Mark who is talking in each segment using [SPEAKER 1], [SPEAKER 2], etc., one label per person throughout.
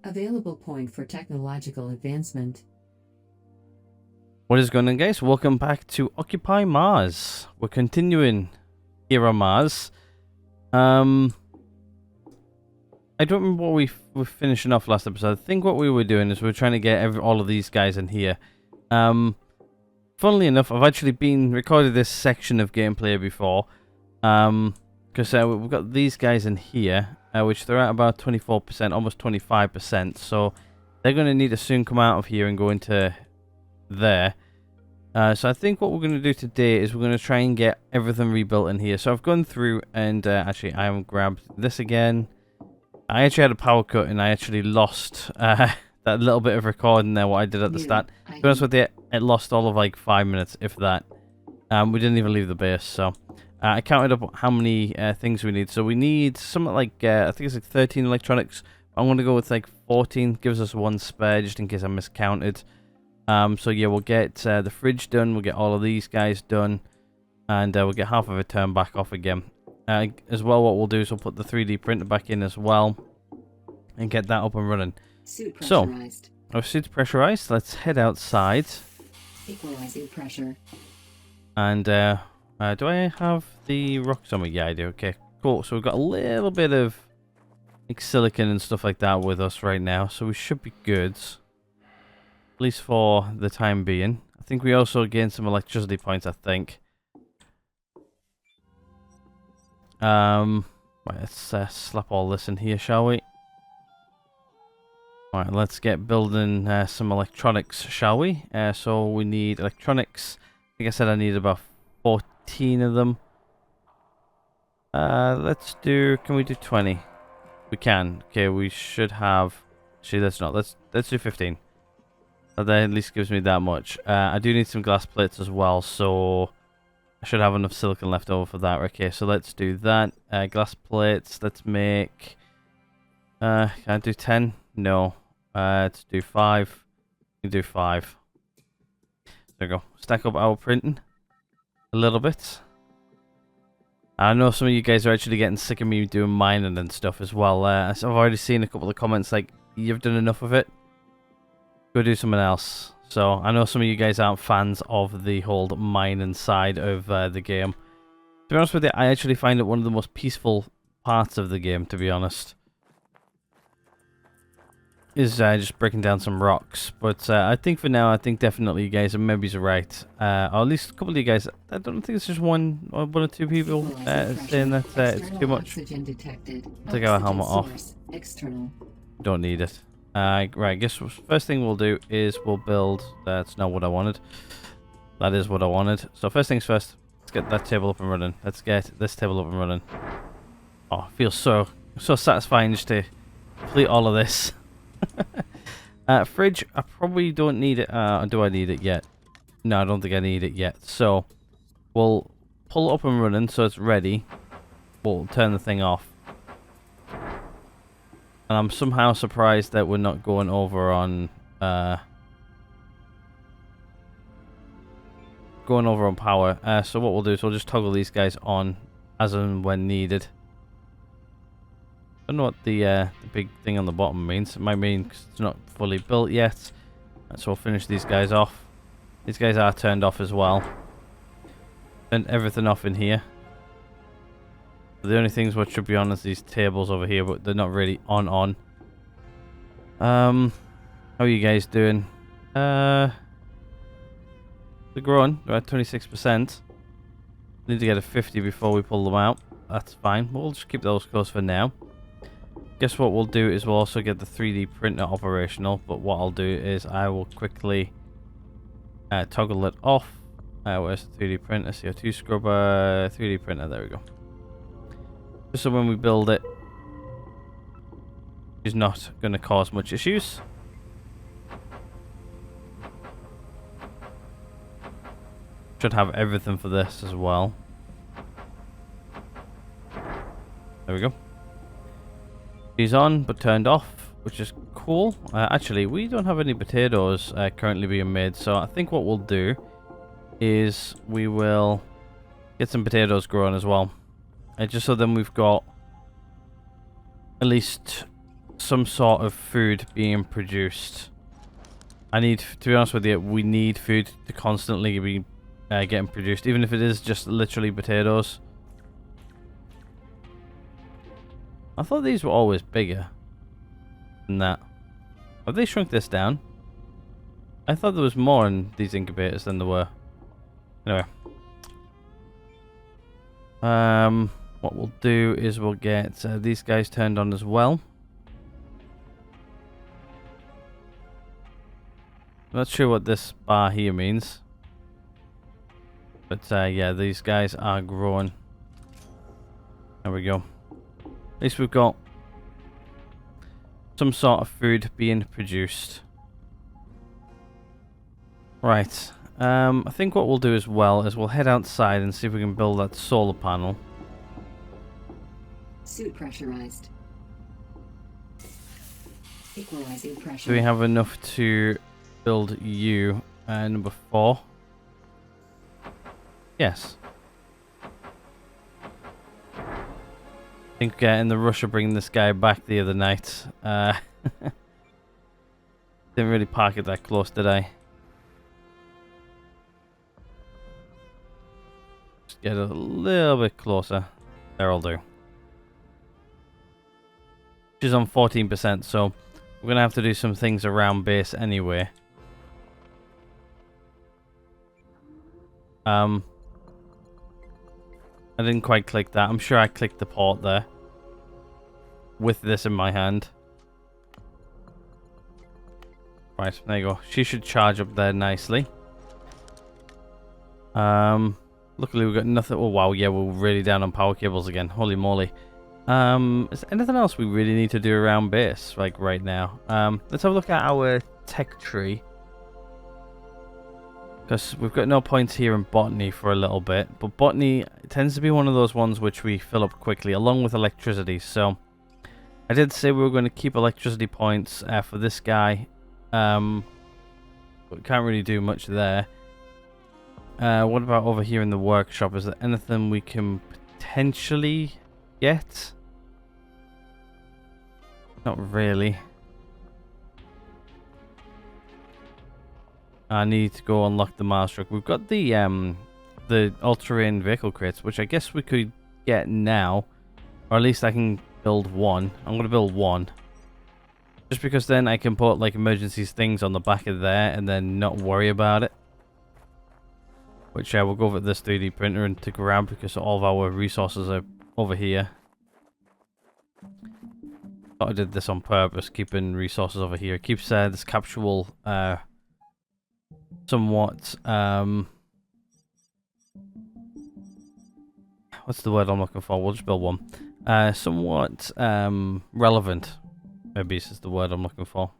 [SPEAKER 1] Available point for technological advancement.
[SPEAKER 2] What is going on, guys? Welcome back to Occupy Mars. We're continuing here on Mars. I don't remember what we were finishing off last episode. I think what we were doing is we were trying to get all of these guys in here. Funnily enough, I've actually been recorded this section of gameplay before. Because we've got these guys in here, which they're at about 24%, almost 25%. So they're going to need to soon come out of here and go into there. So I think what we're going to do today is we're going to try and get everything rebuilt in here. So I've gone through and actually I haven't grabbed this again. I actually had a power cut and I actually lost that little bit of recording there, what I did at the start. To be honest with you, it lost all of like 5 minutes, if that. We didn't even leave the base, so I counted up how many things we need. So we need something like, I think it's like 13 electronics. I'm going to go with like 14, gives us one spare just in case I miscounted. So yeah, we'll get the fridge done, we'll get all of these guys done, and we'll get half of it turned back off again. As well, what we'll do is we'll put the 3D printer back in as well, and get that up and running.
[SPEAKER 1] Suit pressurized.
[SPEAKER 2] So, our suit's pressurized, let's head outside.
[SPEAKER 1] Equalizing pressure.
[SPEAKER 2] And, do I have the rocks on me? Yeah, I do, okay. Cool, so we've got a little bit of like silicon and stuff like that with us right now, so we should be good. At least for the time being. I think we also gained some electricity points, I think. Right, let's slap all this in here, shall we? Alright, let's get building some electronics, shall we? So we need electronics. Like I said, I need about 14 of them. Let's do... Can we do 20? We can. Okay, we should have... Actually, let's not. Let's do 15. That at least gives me that much. I do need some glass plates as well, so I should have enough silicon left over for that. Okay, so let's do that. Glass plates, let's make... can I do 10? No. Let's do 5. We can do 5. There we go. Stack up our printing a little bit. I know some of you guys are actually getting sick of me doing mining and stuff as well. I've already seen a couple of comments like, you've done enough of it. Go do something else. So I know some of you guys aren't fans of the whole mining side of the game. To be honest with you, I actually find it one of the most peaceful parts of the game, to be honest. Is just breaking down some rocks. But I think for now, I think definitely you guys are maybe right. Or at least a couple of you guys. I don't think it's just one or two people saying that it's too much. Take our helmet off. Don't need it. Right, I guess first thing we'll do is we'll build... That's not what I wanted. That is what I wanted. So first things first, let's get that table up and running. Let's get this table up and running. Oh, it feels so satisfying just to complete all of this. Fridge, I probably don't need it. Do I need it yet? No, I don't think I need it yet. So we'll pull it up and running so it's ready. We'll turn the thing off. And I'm somehow surprised that we're not going over on power. So what we'll do is we'll just toggle these guys on as and when needed. I don't know what the big thing on the bottom means. It might mean 'cause it's not fully built yet. So we'll finish these guys off. These guys are turned off as well. Turned everything off in here. The only things what should be on is these tables over here, but they're not really on. How are you guys doing? They're growing. They're at 26%. Need to get a 50 before we pull them out. That's fine. We'll just keep those close for now. Guess what we'll do is we'll also get the 3D printer operational. But what I'll do is I will quickly toggle it off. Where's the 3D printer? CO2 scrubber. 3D printer. There we go. Just so when we build it, it's not going to cause much issues. Should have everything for this as well. There we go. He's on but turned off, which is cool. Actually, we don't have any potatoes currently being made, so I think what we'll do is we will get some potatoes growing as well. Just so then we've got at least some sort of food being produced. I need, to be honest with you, we need food to constantly be getting produced, even if it is just literally potatoes. I thought these were always bigger than that. Have they shrunk this down? I thought there was more in these incubators than there were. Anyway. What we'll do is we'll get these guys turned on as well. I'm not sure what this bar here means. But yeah, these guys are growing. There we go. At least we've got some sort of food being produced. Right. I think what we'll do as well is we'll head outside and see if we can build that solar panel.
[SPEAKER 1] Suit pressurized. Equalizing pressure.
[SPEAKER 2] Do we have enough to build you? Number 4. Yes. I think in the rush of bringing this guy back the other night, didn't really park it that close, did I? Just get a little bit closer. There'll do. She's on 14%, so we're gonna have to do some things around base anyway. I didn't quite click that. I'm sure I clicked the port there. With this in my hand. Right, there you go. She should charge up there nicely. Luckily we've got nothing. Oh wow, yeah, we're really down on power cables again. Holy moly. Is there anything else we really need to do around base, like right now? Let's have a look at our tech tree. Because we've got no points here in botany for a little bit. But botany tends to be one of those ones which we fill up quickly, along with electricity. So I did say we were going to keep electricity points for this guy. But we can't really do much there. What about over here in the workshop? Is there anything we can potentially get? Not really. I need to go unlock the Mars truck. We've got the all-terrain vehicle crates, which I guess we could get now, or at least I can build one. I'm going to build one, just because then I can put like emergency things on the back of there and then not worry about it. Which we'll go over this 3D printer and to grab because all of our resources are over here. Thought I did this on purpose, keeping resources over here. It keeps this capsule somewhat what's the word I'm looking for? We'll just build one. Somewhat relevant, maybe is the word I'm looking for.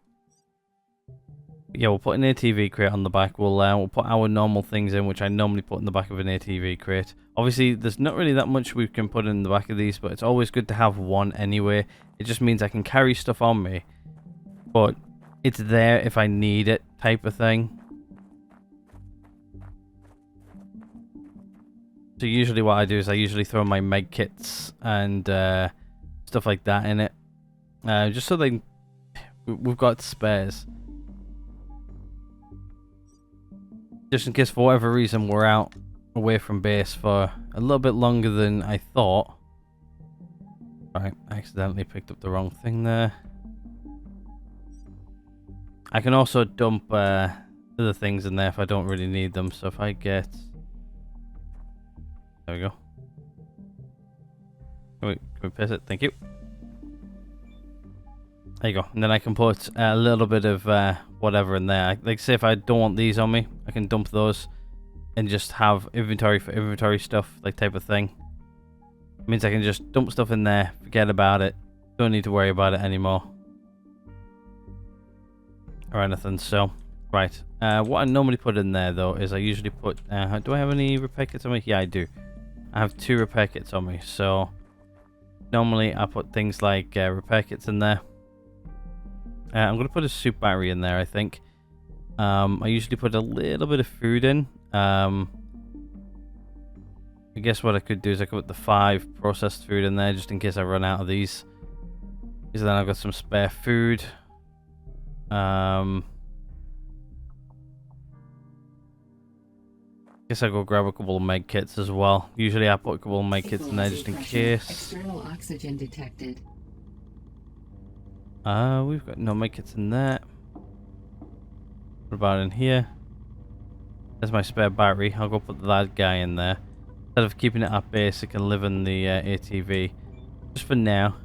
[SPEAKER 2] Yeah, we'll put an ATV crate on the back. We'll put our normal things in, which I normally put in the back of an ATV crate. Obviously, there's not really that much we can put in the back of these, but it's always good to have one anyway. It just means I can carry stuff on me, but it's there if I need it, type of thing. So usually what I do is I usually throw my med kits and stuff like that in it, just so we've got spares. Just in case for whatever reason we're out away from base for a little bit longer than I thought. Right, I accidentally picked up the wrong thing there. I can also dump other things in there if I don't really need them. So if I get... There we go. Can we paste it? Thank you. There you go. And then I can put a little bit of whatever in there. Like, say if I don't want these on me, I can dump those and just have inventory for inventory stuff, like type of thing. It means I can just dump stuff in there, forget about it, don't need to worry about it anymore. Or anything, so... Right. What I normally put in there, though, is I usually put... do I have any repair kits on me? Yeah, I do. I have 2 repair kits on me, so... Normally, I put things like repair kits in there. I'm going to put a soup battery in there, I think. I usually put a little bit of food in. I guess what I could do is I could put the 5 processed food in there, just in case I run out of these. Because then I've got some spare food. Guess I'll go grab a couple of med kits as well. Usually I put a couple of med kits in there just in case.
[SPEAKER 1] External oxygen detected.
[SPEAKER 2] We've got no med kits in there. What about in here? There's my spare battery. I'll go put that guy in there. Instead of keeping it at base, it can live in the ATV. Just for now.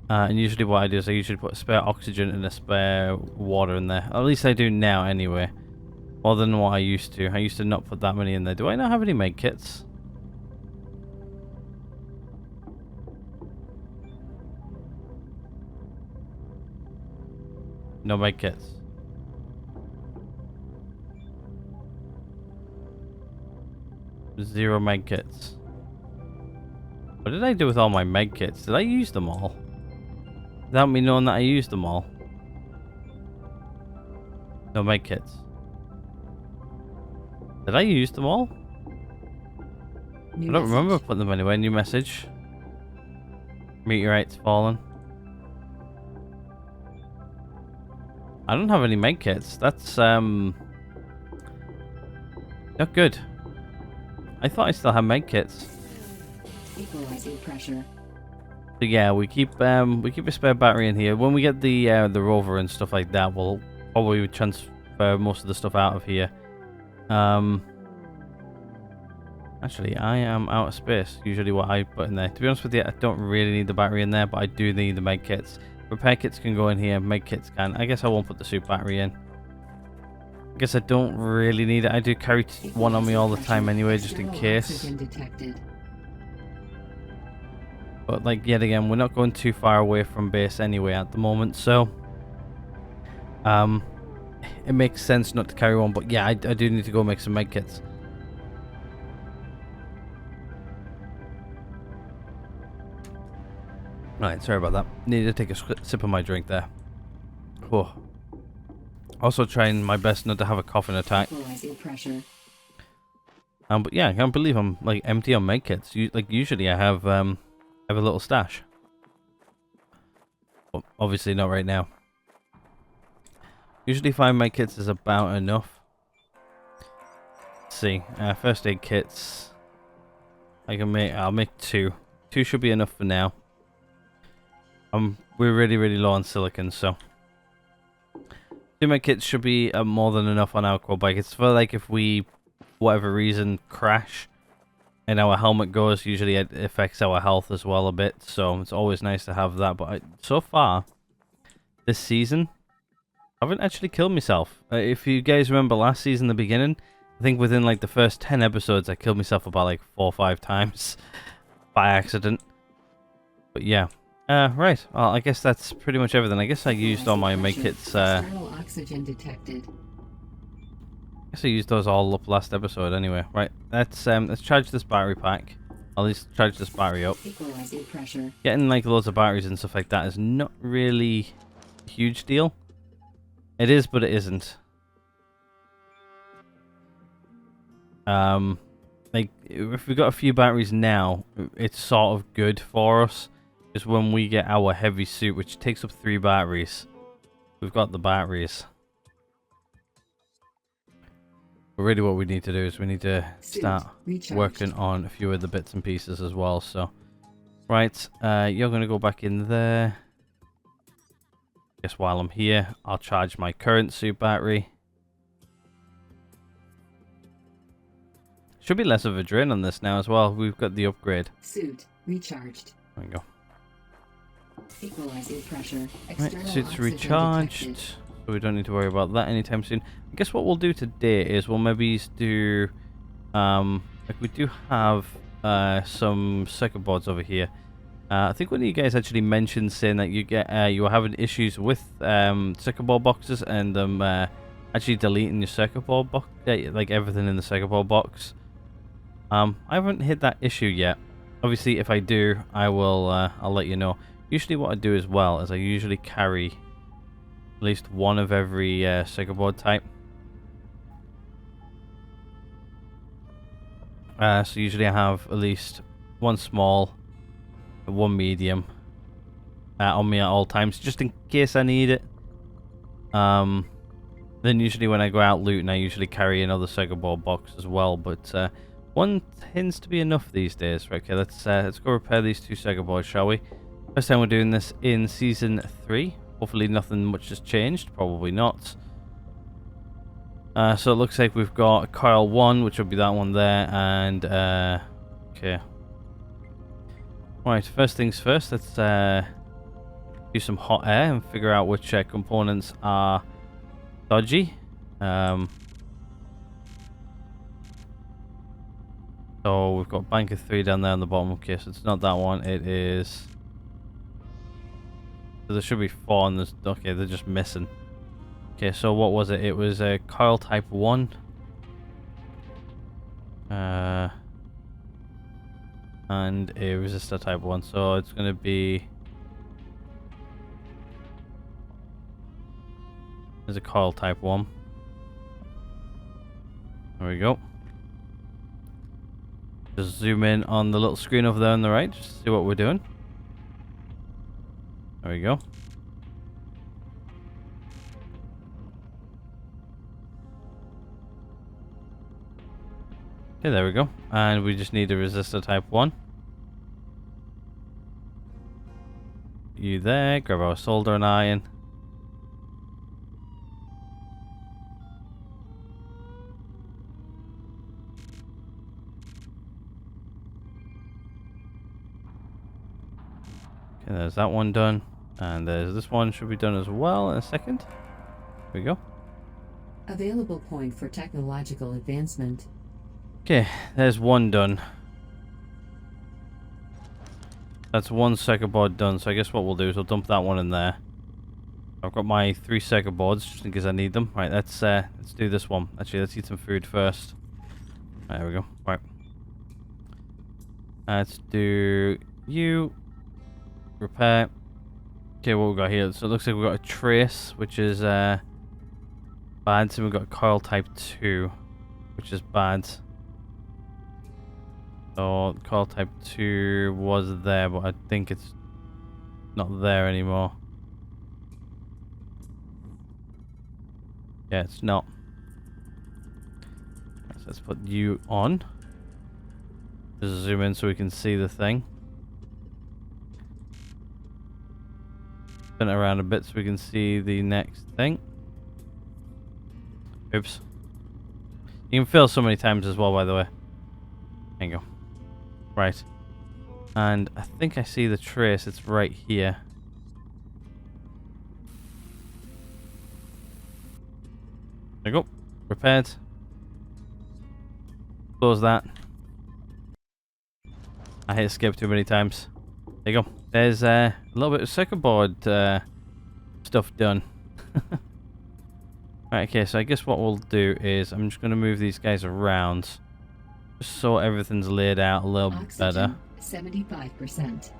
[SPEAKER 2] And usually what I do is I usually put a spare oxygen and a spare water in there. At least I do now anyway. More than what I used to. I used to not put that many in there. Do I not have any med kits? No med kits. Zero med kits. What did I do with all my med kits? Did I use them all? Without me knowing that I used them all. No med kits. Did I use them all? I don't remember putting them anywhere. New message. Meteorites fallen. I don't have any med kits. That's not good. I thought I still had med kits.
[SPEAKER 1] Equalizing pressure.
[SPEAKER 2] So yeah, we keep a spare battery in here. When we get the rover and stuff like that, we'll probably transfer most of the stuff out of here. Actually, I am out of space. Usually what I put in there. To be honest with you, I don't really need the battery in there, but I do need the med kits. Repair kits can go in here, med kits can. I guess I won't put the suit battery in. I guess I don't really need it. I do carry one on me all the time anyway, just in case. But like, yet again, we're not going too far away from base anyway at the moment, so it makes sense not to carry one. But yeah, I do need to go make some med kits. Right, sorry about that. Needed to take a sip of my drink there. Oh. Also trying my best not to have a coughing attack. But yeah, I can't believe I'm like empty on med kits. Like usually I have a little stash. But obviously not right now. Usually 5 med kits is about enough. Let's see, first aid kits. I'll make 2. 2 should be enough for now. We're really low on silicon, so 2 med kits should be more than enough on our quad bike. It's for like if we, for whatever reason, crash and our helmet goes, usually it affects our health as well a bit, so it's always nice to have that. But so far this season, I haven't actually killed myself. If you guys remember last season, the beginning, I think within like the first 10 episodes, I killed myself about like 4 or 5 times by accident. But yeah. Right. Well, I guess that's pretty much everything. I guess I used all my med kits.
[SPEAKER 1] Oxygen detected.
[SPEAKER 2] I guess I used those all up last episode anyway. Right. Let's charge this battery pack. I'll at least charge this battery up.
[SPEAKER 1] Equalizing pressure.
[SPEAKER 2] Getting like loads of batteries and stuff like that is not really a huge deal. It is, but it isn't. Like if we got a few batteries now, it's sort of good for us. Is when we get our heavy suit, which takes up 3 batteries. We've got the batteries. But really what we need to do is we need to start working on a few of the bits and pieces as well. So, right, you're going to go back in there. Guess while I'm here, I'll charge my current suit battery. Should be less of a drain on this now as well. We've got the upgrade.
[SPEAKER 1] Suit recharged.
[SPEAKER 2] There we go.
[SPEAKER 1] Equalizing pressure.
[SPEAKER 2] Right, suit's recharged, so we don't need to worry about that anytime soon. I guess what we'll do today is we'll maybe do, like we do have some circuit boards over here. I think one of you guys actually mentioned saying that you were having issues with circuit board boxes and actually deleting your circuit board box, like everything in the circuit board box. I haven't hit that issue yet. Obviously, if I do, I'll let you know. Usually what I do as well is I usually carry at least one of every circuit board type. So usually I have at least one small, one medium, on me at all times, just in case I need it. Then usually when I go out looting, I usually carry another Sega board box as well, but one tends to be enough these days. Right, okay, let's go repair these 2 Sega boards, shall we? First time we're doing this in Season 3. Hopefully nothing much has changed. Probably not. So it looks like we've got coil 1, which will be that one there, and okay. Right, first things first, let's do some hot air and figure out which components are dodgy. So we've got bank of 3 down there on the bottom. Okay, so it's not that one. It is. So there should be 4 on this. Okay, they're just missing. Okay, so what was it? It was a coil type 1. And a resistor type 1. So it's going to be. There's a coil type 1. There we go. Just zoom in on the little screen over there on the right, just to see what we're doing. There we go. Okay, there we go. And we just need a resistor type 1. You there, grab our solder and iron. Okay, there's that one done. And there's this one should be done as well in a second. There we go.
[SPEAKER 1] Available point for technological advancement.
[SPEAKER 2] Okay, there's one done. That's 1 Sega board done, so I guess what we'll do is we'll dump that one in there. I've got my 3 Sega boards just in case I need them. Right, let's do this one. Actually, let's eat some food first. Right, there we go. Right. Let's do you. Repair. Okay, what we got here? So it looks like we've got a trace, which is bad. So we've got a coil type 2, which is bad. So coil type 2 was there, but I think it's not there anymore. Yeah, it's not. So let's put you on. Just zoom in so we can see the thing. Turn it around a bit so we can see the next thing. Oops. You can fill so many times as well, by the way. There you go. Right. And I think I see the trace. It's right here. There you go. Repaired. Close that. I hit escape too many times. There you go. There's a little bit of circuit board stuff done. Right, okay, so I guess what we'll do is I'm just going to move these guys around just so everything's laid out a little bit better.
[SPEAKER 1] 75%.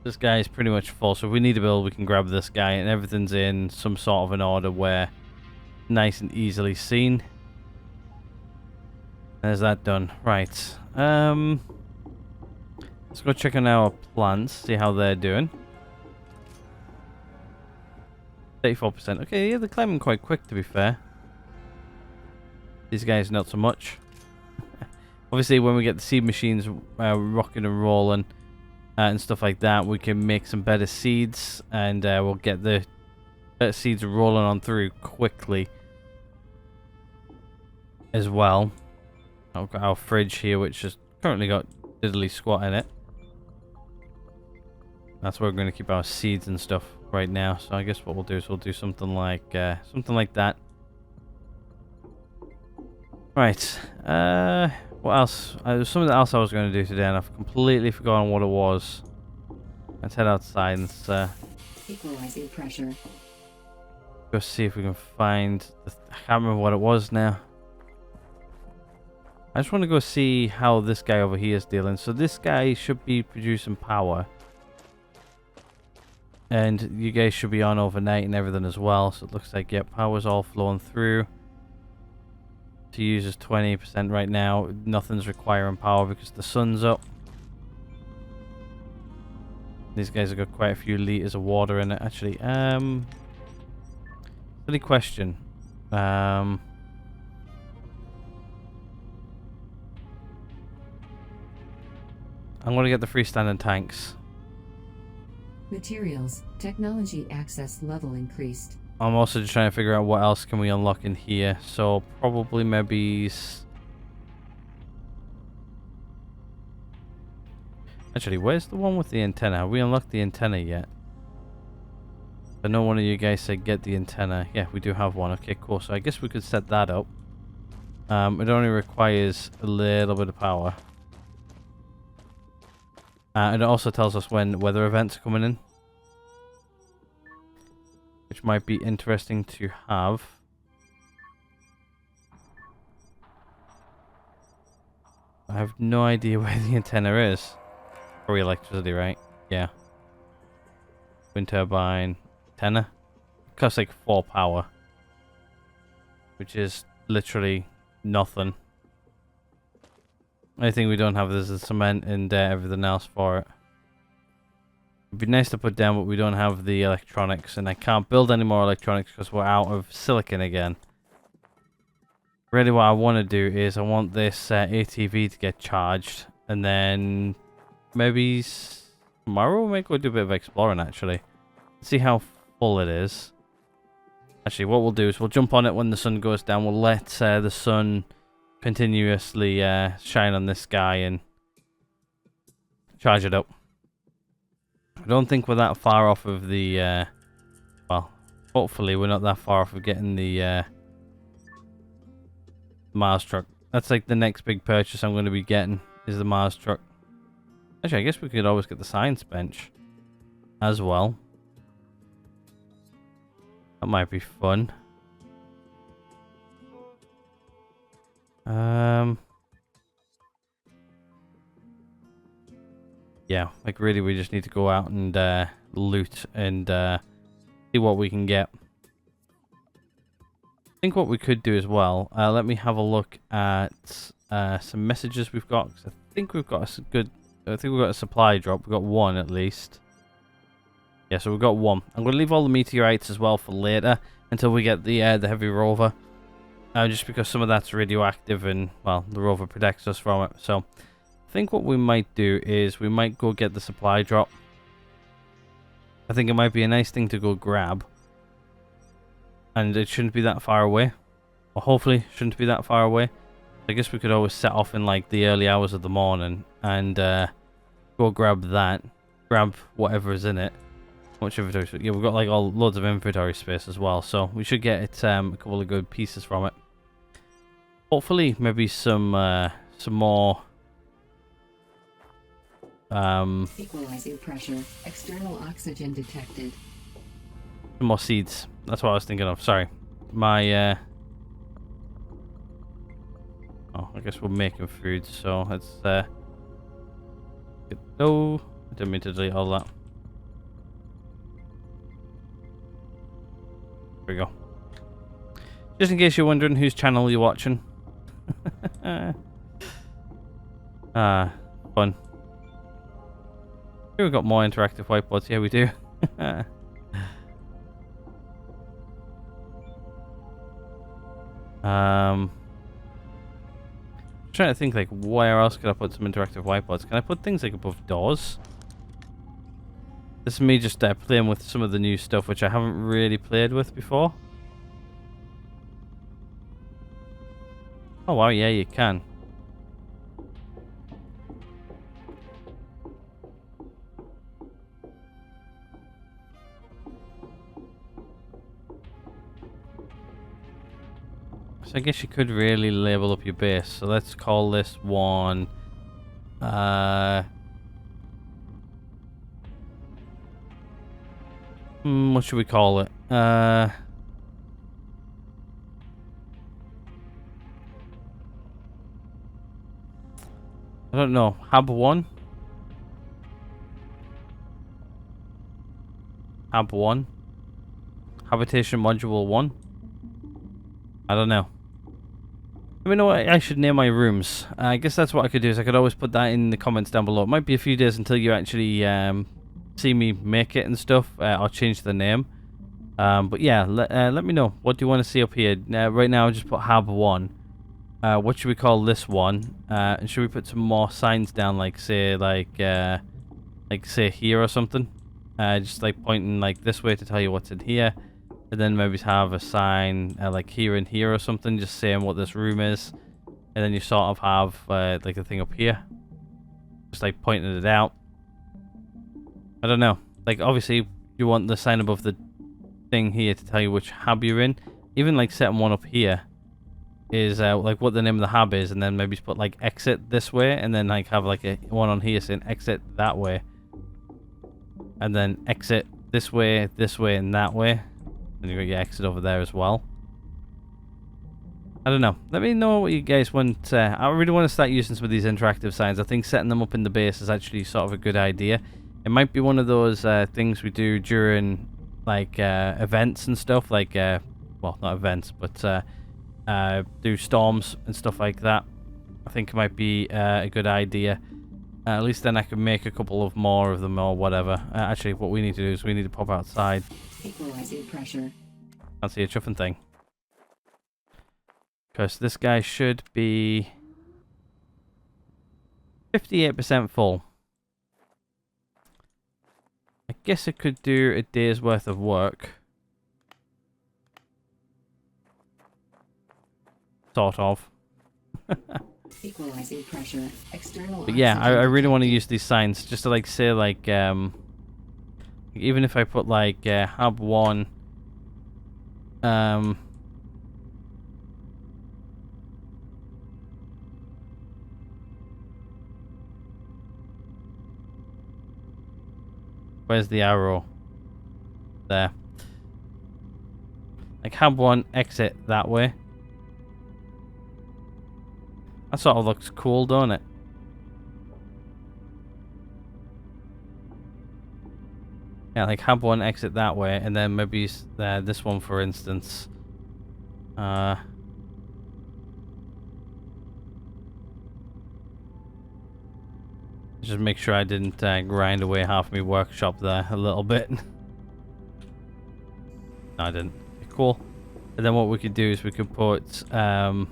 [SPEAKER 2] This guy is pretty much full, so if we need a build, we can grab this guy, and everything's in some sort of an order where nice and easily seen. There's that done. Right. Let's go check on our plants, see how they're doing. 34%. Okay, yeah, they're climbing quite quick, to be fair. These guys, not so much. Obviously, when we get the seed machines rocking and rolling and stuff like that, we can make some better seeds, and we'll get the better seeds rolling on through quickly as well. I've got our fridge here, which has currently got diddly squat in it. That's where we're going to keep our seeds and stuff right now. So I guess what we'll do is we'll do something like that. Right. What else? There's something else I was going to do today, and I've completely forgotten what it was. Let's head outside and
[SPEAKER 1] Equalizing pressure.
[SPEAKER 2] go see if we can find. I can't remember what it was now. I just want to go see how this guy over here is dealing. So this guy should be producing power. And you guys should be on overnight and everything as well. So it looks like, yep, power's all flowing through. To use is 20% right now. Nothing's requiring power because the sun's up. These guys have got quite a few liters of water in it, actually. Silly question. I'm going to get the freestanding tanks.
[SPEAKER 1] Materials, technology access level increased.
[SPEAKER 2] I'm also just trying to figure out what else can we unlock in here. So probably maybe... Actually, where's the one with the antenna? Have we unlocked the antenna yet? I know one of you guys said get the antenna. Yeah, we do have one. Okay, cool. So I guess we could set that up. It only requires a little bit of power. And it also tells us when weather events are coming in, which might be interesting to have. I have no idea where the antenna is. Probably electricity, right? Yeah. Wind turbine. Antenna. It costs like 4 power. Which is literally nothing. I think we don't have this is cement and everything else for it. It'd be nice to put down, but we don't have the electronics, and I can't build any more electronics because we're out of silicon again. Really what I want to do is I want this ATV to get charged, and then maybe tomorrow we might go do a bit of exploring actually. See how full it is. Actually, what we'll do is we'll jump on it when the sun goes down. We'll let the sun continuously shine on this guy and charge it up. I don't think we're that far off of the well, hopefully we're not that far off of getting the Mars truck. That's like the next big purchase I'm going to be getting is the Mars truck. Actually, I guess we could always get the science bench as well. That might be fun. Yeah, like really we just need to go out and loot and see what we can get. I think what we could do as well, let me have a look at some messages we've got. 'Cause I think we've got a supply drop. We've got one at least. Yeah, so we've got one. I'm going to leave all the meteorites as well for later until we get the heavy rover. Just because some of that's radioactive and, well, the rover protects us from it. So, I think what we might do is we might go get the supply drop. I think it might be a nice thing to go grab. And it shouldn't be that far away. Or hopefully shouldn't be that far away. I guess we could always set off in like the early hours of the morning and go grab that. Grab whatever is in it. Much inventory. Yeah, we've got like loads of inventory space as well. So we should get it, a couple of good pieces from it. Hopefully maybe some more
[SPEAKER 1] Equalizing pressure. External oxygen detected.
[SPEAKER 2] some more seeds. That's what I was thinking of. Sorry. My oh, I guess we're making food, so let's oh, I didn't mean to delete all that. There we go. Just in case you're wondering whose channel you're watching. Fun. Here we've got more interactive whiteboards. Yeah, we do. Trying to think like where else could I put some interactive whiteboards? Can I put things like above doors? This is me just playing with some of the new stuff which I haven't really played with before. Oh wow, yeah, you can. So I guess you could really label up your base. So let's call this one what should we call it? I don't know. Hab 1? Hab 1? Habitation Module 1? I don't know. Let me know what I should name my rooms. I guess that's what I could do is I could always put that in the comments down below. It might be a few days until you actually see me make it and stuff, I'll change the name. But yeah, let me know. What do you want to see up here? Right now, I'll just put Hab 1. What should we call this one? And should we put some more signs down, like say here or something? Just like pointing like this way to tell you what's in here. And then maybe have a sign like here and here or something, just saying what this room is. And then you sort of have like the thing up here, just like pointing it out. I don't know. Like obviously you want the sign above the thing here to tell you which hub you're in. Even like setting one up here is like what the name of the hub is, and then maybe just put like exit this way, and then like have like a one on here saying exit that way, and then exit this way, and that way. And you got your exit over there as well. I don't know. Let me know what you guys want. I really want to start using some of these interactive signs. I think setting them up in the base is actually sort of a good idea. It might be one of those things we do during like events and stuff. Like, well, not events, but do storms and stuff like that. I think it might be a good idea. At least then I can make a couple of more of them or whatever. Actually, what we need to do is we need to pop outside.
[SPEAKER 1] Equalizing pressure.
[SPEAKER 2] Can't see a chuffing thing. Because this guy should be 58% full. I guess I could do a day's worth of work. Sort of.
[SPEAKER 1] Equalizing pressure. External.
[SPEAKER 2] But yeah, I really want to use these signs just to like say like even if I put like hub 1 where's the arrow? There. Like hub 1 exit that way. That sort of looks cool, don't it? Yeah, like hub 1 exit that way, and then maybe this one, for instance. Just make sure I didn't grind away half my workshop there a little bit. No, I didn't. Okay, cool. And then what we could do is we could put I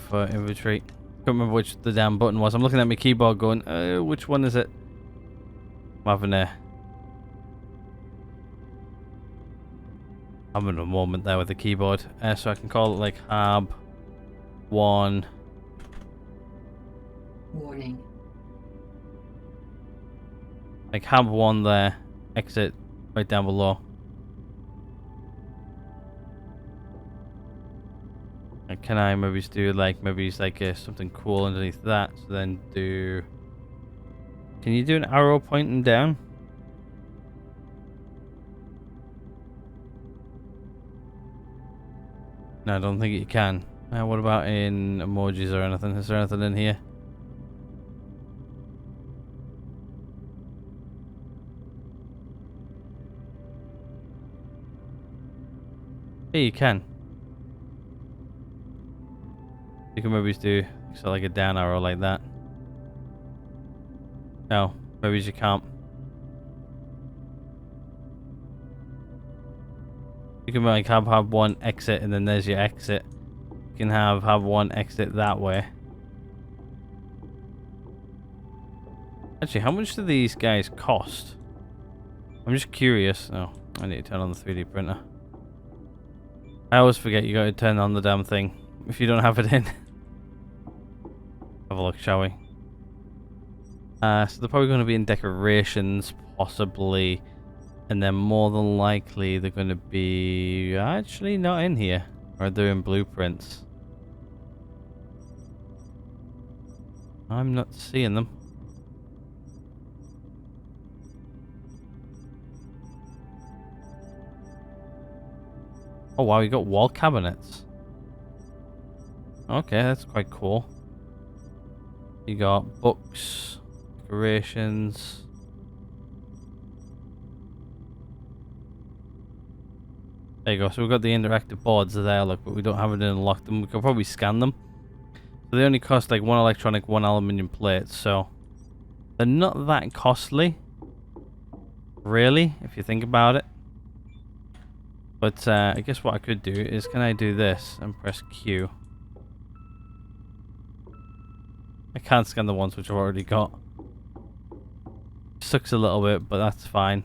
[SPEAKER 2] for inventory. Can't remember which the damn button was. I'm looking at my keyboard going, which one is it? I'm having a moment there with the keyboard. So I can call it like hab 1.
[SPEAKER 1] Warning.
[SPEAKER 2] Like hab 1 there. Exit right down below. And can I maybe do like something cool underneath that? So then do. Can you do an arrow pointing down? No, I don't think you can. What about in emojis or anything? Is there anything in here? Yeah, you can. You can maybe do so like a down arrow like that. No, maybe you can't. You can like have 1 exit, and then there's your exit. You can have 1 exit that way. Actually, how much do these guys cost? I'm just curious. Oh, I need to turn on the 3D printer. I always forget you gotta turn on the damn thing if you don't have it in. Have a look, shall we? So they're probably going to be in decorations, possibly. And then more than likely they're going to be actually not in here. Or they're in blueprints. I'm not seeing them. Oh wow, you got wall cabinets. Okay, that's quite cool. You got books, decorations. There you go. So we've got the interactive boards there, look, but we don't have it unlocked them. We could probably scan them. So they only cost like 1 electronic, 1 aluminium plate, so they're not that costly, really, if you think about it. But I guess what I could do is, can I do this and press Q? I can't scan the ones which I've already got. Sucks a little bit, but that's fine.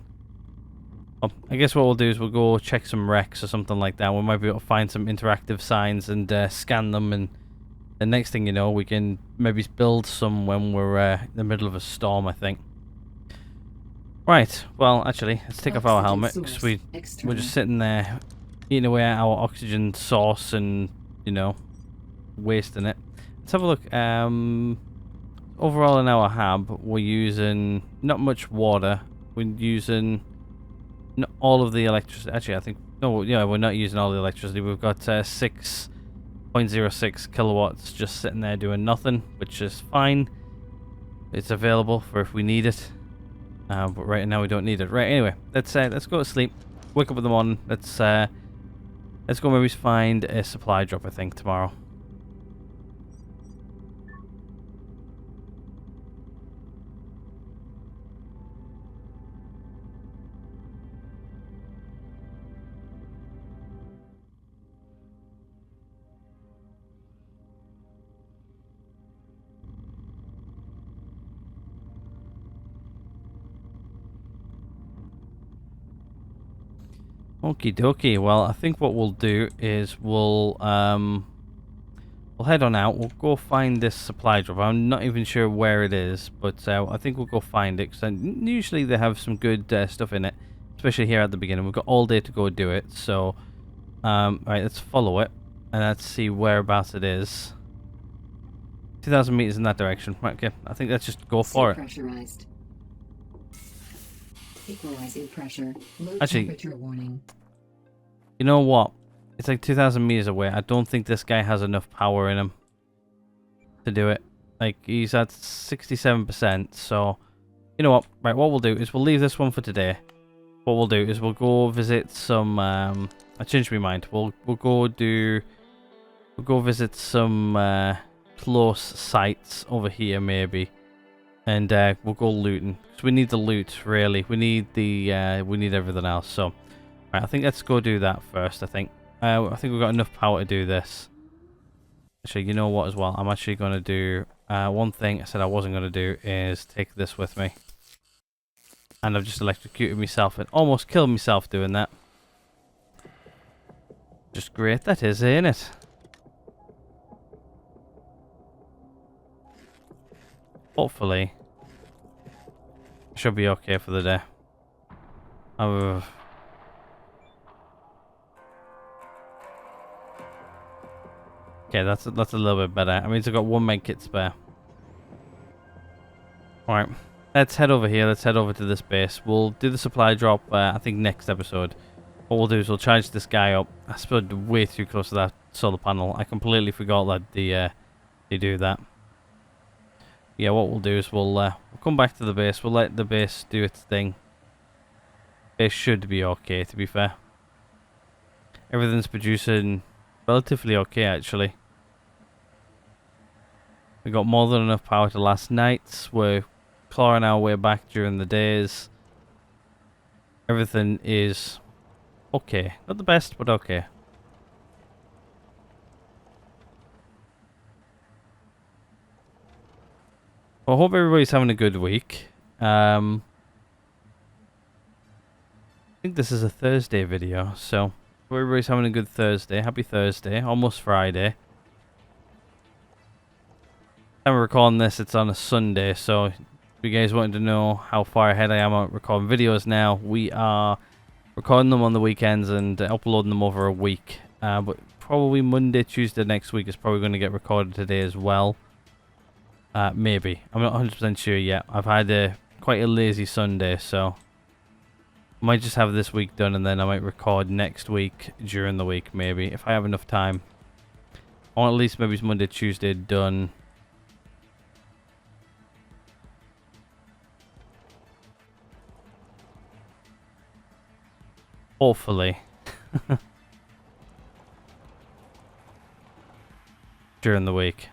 [SPEAKER 2] I guess what we'll do is we'll go check some wrecks or something like that. We might be able to find some interactive signs and scan them, and the next thing you know, we can maybe build some when we're in the middle of a storm, I think. Right, well, actually, let's take off our helmet, because we're just sitting there eating away at our oxygen source and, you know, wasting it. Let's have a look. Overall in our hab, we're using not much water. We're using not all of the electricity. Actually, I think, no, yeah, we're not using all the electricity. We've got 6.06 kilowatts just sitting there doing nothing, which is fine. It's available for if we need it. But right now we don't need it. Right, anyway, let's go to sleep. Wake up in the morning. Let's go maybe find a supply drop, I think, tomorrow. Okie dokie. Well, I think what we'll do is we'll head on out. We'll go find this supply drop. I'm not even sure where it is, but I think we'll go find it, because usually they have some good stuff in it, especially here at the beginning. We've got all day to go do it, so right, let's follow it and let's see whereabouts it is. 2,000 meters in that direction. Right, okay, I think let's just go for it.
[SPEAKER 1] Pressurized. Equalizing pressure. Low
[SPEAKER 2] Actually,
[SPEAKER 1] temperature warning.
[SPEAKER 2] You know what? It's like 2,000 meters away. I don't think this guy has enough power in him to do it. Like, he's at 67%, so... You know what? Right, what we'll do is we'll leave this one for today. What we'll do is we'll go visit some... I changed my mind. We'll go visit some close sites over here, maybe. And we'll go looting. Because we need the loot, really. We need everything else, so... Right, I think let's go do that first, I think. I think we've got enough power to do this. Actually, you know what as well? I'm actually going to do... one thing I said I wasn't going to do is take this with me. And I've just electrocuted myself and almost killed myself doing that. Just great that is, ain't it? Hopefully, I should be okay for the day. Okay, that's a little bit better. I mean, I've got 1 med kit spare. Alright, let's head over here. Let's head over to this base. We'll do the supply drop, I think, next episode. What we'll do is we'll charge this guy up. I spilled way too close to that solar panel. I completely forgot that they do that. Yeah, what we'll do is we'll come back to the base. We'll let the base do its thing. Base should be okay, to be fair. Everything's producing relatively okay, actually. We got more than enough power to last night. We're clawing our way back during the days. Everything is okay. Not the best, but okay. Well, I hope everybody's having a good week. I think this is a Thursday video, so hope everybody's having a good Thursday. Happy Thursday, almost Friday. I'm recording this, it's on a Sunday, so if you guys wanted to know how far ahead I am on recording videos now, we are recording them on the weekends and uploading them over a week. But probably Monday, Tuesday next week is probably going to get recorded today as well. Maybe. I'm not 100% sure yet. I've had quite a lazy Sunday, so I might just have this week done and then I might record next week during the week, maybe, if I have enough time. Or at least maybe it's Monday, Tuesday done. Hopefully. During the week.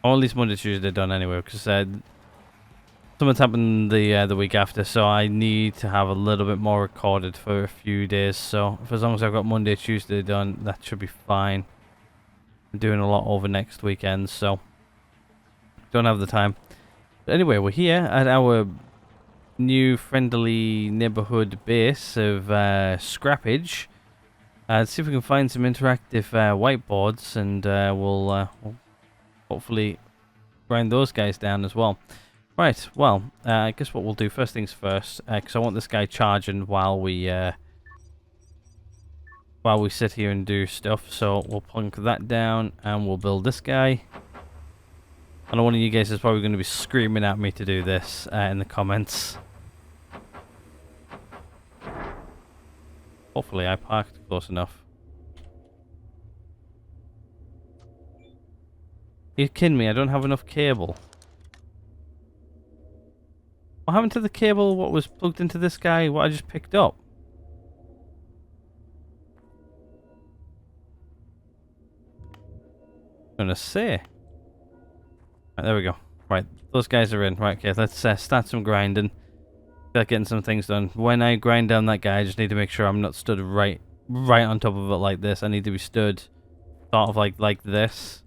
[SPEAKER 2] Or at least Monday, Tuesday done anyway, because something's happened the week after, so I need to have a little bit more recorded for a few days. So if, as long as I've got Monday, Tuesday done, that should be fine. I'm doing a lot over next weekend, so don't have the time. But anyway, we're here at our new friendly neighborhood base of scrappage. Let's see if we can find some interactive whiteboards, and we'll hopefully grind those guys down as well. Right, well, I guess what we'll do, first things first, because I want this guy charging while we sit here and do stuff. So we'll plunk that down, and we'll build this guy. I know one of you guys is probably going to be screaming at me to do this in the comments. Hopefully I parked close enough. You're kidding me, I don't have enough cable. What happened to the cable what was plugged into this guy, what I just picked up? I'm gonna say. Right, there we go. Right, those guys are in. Right, okay, let's start some grinding. Start getting some things done. When I grind down that guy, I just need to make sure I'm not stood right on top of it like this. I need to be stood sort of like this.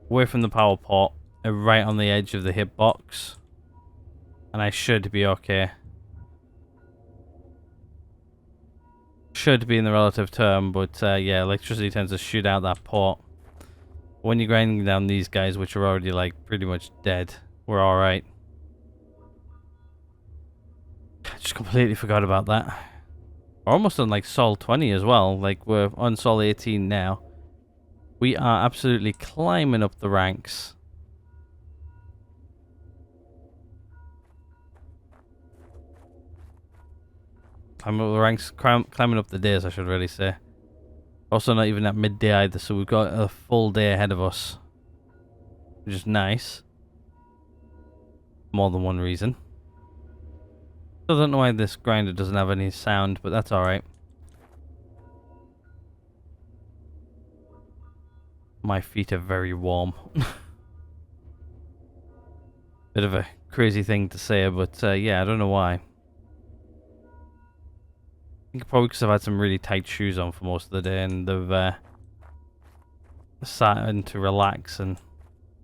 [SPEAKER 2] Away from the power port, right on the edge of the hitbox. And I should be okay. Should be in the relative term, but yeah, electricity tends to shoot out that port. When you're grinding down these guys, which are already like pretty much dead, we're alright. I just completely forgot about that. We're almost on like Sol 20 as well. Like we're on Sol 18 now. We are absolutely climbing up the ranks. Climbing up the ranks, climbing up the days, I should really say. Also not even at midday either, so we've got a full day ahead of us. Which is nice. More than one reason. Still don't know why this grinder doesn't have any sound, but that's alright. My feet are very warm. Bit of a crazy thing to say, but yeah, I don't know why. I think probably because I've had some really tight shoes on for most of the day, and they've started to relax and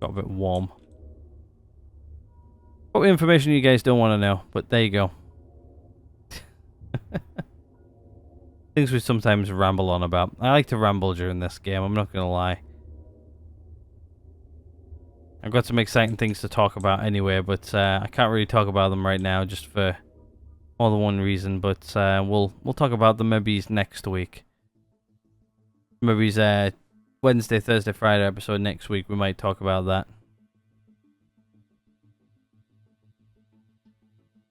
[SPEAKER 2] got a bit warm. Probably information you guys don't want to know, but there you go. Things we sometimes ramble on about. I like to ramble during this game, I'm not gonna lie. I've got some exciting things to talk about anyway, but I can't really talk about them right now just for more than one reason, but we'll talk about them maybe next week. Maybe Wednesday, Thursday, Friday episode next week, we might talk about that.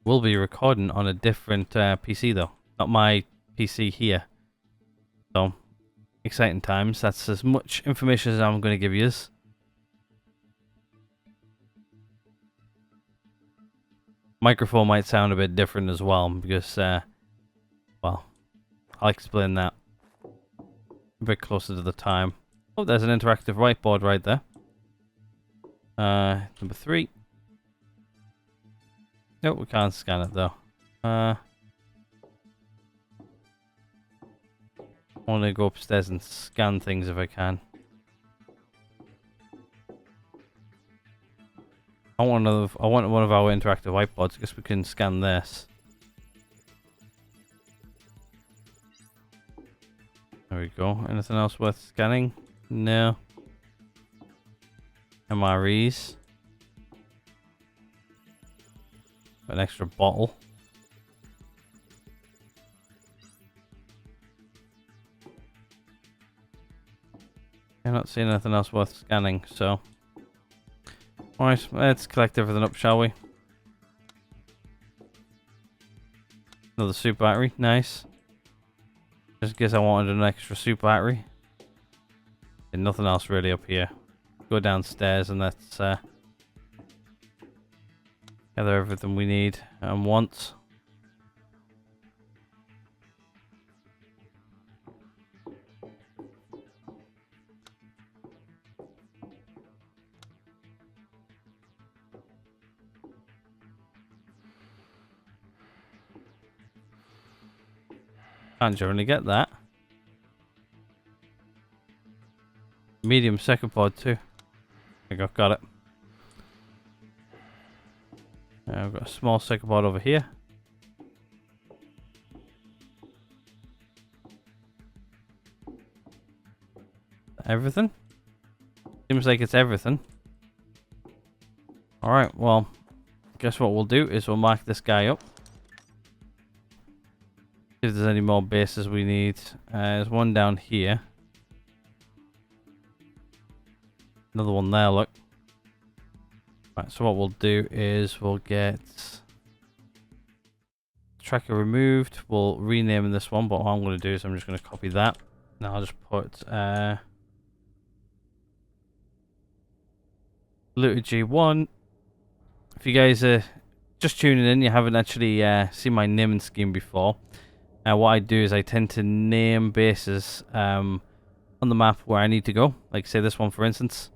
[SPEAKER 2] We'll be recording on a different PC though, not my PC here. So, exciting times. That's as much information as I'm going to give you. Microphone might sound a bit different as well because, well, I'll explain that a bit closer to the time. Oh, there's an interactive whiteboard right there. Number 3. Nope, we can't scan it though. I want to go upstairs and scan things if I can. I want one of our interactive whiteboards. I guess we can scan this. There we go. Anything else worth scanning? No. MREs. An extra bottle. I'm not seeing anything else worth scanning, so. Alright, let's collect everything up, shall we? Another super battery, nice. Just in case I wanted an extra super battery. And nothing else really up here. Go downstairs and let's gather everything we need and want. Can't generally get that. Medium second pod too. There you go, got it. I've got a small second pod over here. Everything? Seems like it's everything. Alright, well, guess what we'll do is we'll mark this guy up. See if there's any more bases we need. There's one down here. Another one there, look. Right, so what we'll do is we'll get tracker removed. We'll rename this one, but what I'm going to do is I'm just going to copy that. Now I'll just put Looted G1. If you guys are just tuning in, you haven't actually seen my naming scheme before. What I do is I tend to name bases on the map where I need to go. Like say this one for instance.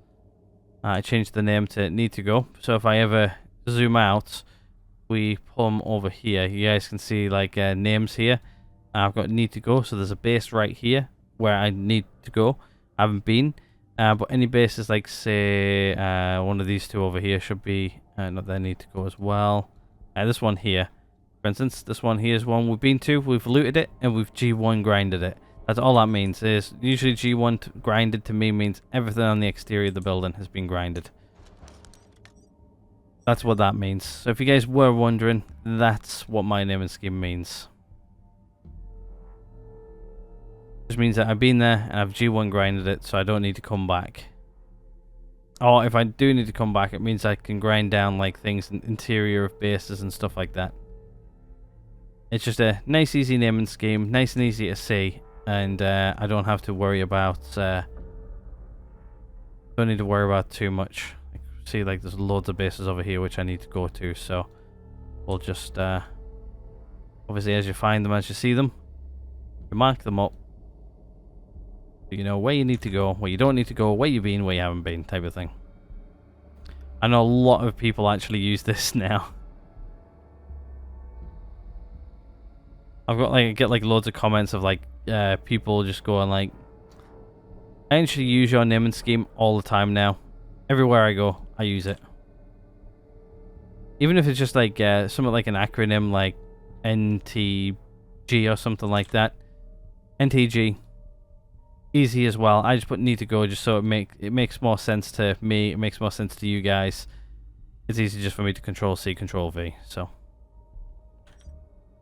[SPEAKER 2] I changed the name to need to go. So if I ever zoom out, we pull them over here. You guys can see like names here. I've got need to go. So there's a base right here where I need to go. I haven't been. But any bases like say one of these two over here should be not there need to go as well. This one here, for instance, this one here is one we've been to. We've looted it and we've G1 grinded it. That's all that means. Is usually G1 grinded to me means everything on the exterior of the building has been grinded. That's what that means. So if you guys were wondering, that's what my naming scheme means. Which means that I've been there and I've G1 grinded it, so I don't need to come back. Or if I do need to come back, it means I can grind down like things in interior of bases and stuff like that. It's just a nice easy naming scheme, nice and easy to see, and I don't have to worry about don't need to worry about too much. See, like there's loads of bases over here which I need to go to, so we'll just obviously as you find them, as you see them, you mark them up. You know where you need to go, where you don't need to go, where you've been, where you haven't been, type of thing. I know a lot of people actually use this now. I get like loads of comments of like people just going like, I actually use your naming scheme all the time now. Everywhere I go, I use it. Even if it's just like something like an acronym like NTG or something like that. NTG. Easy as well. I just put need to go just so it makes more sense to me. It makes more sense to you guys. It's easy just for me to control C, control V. So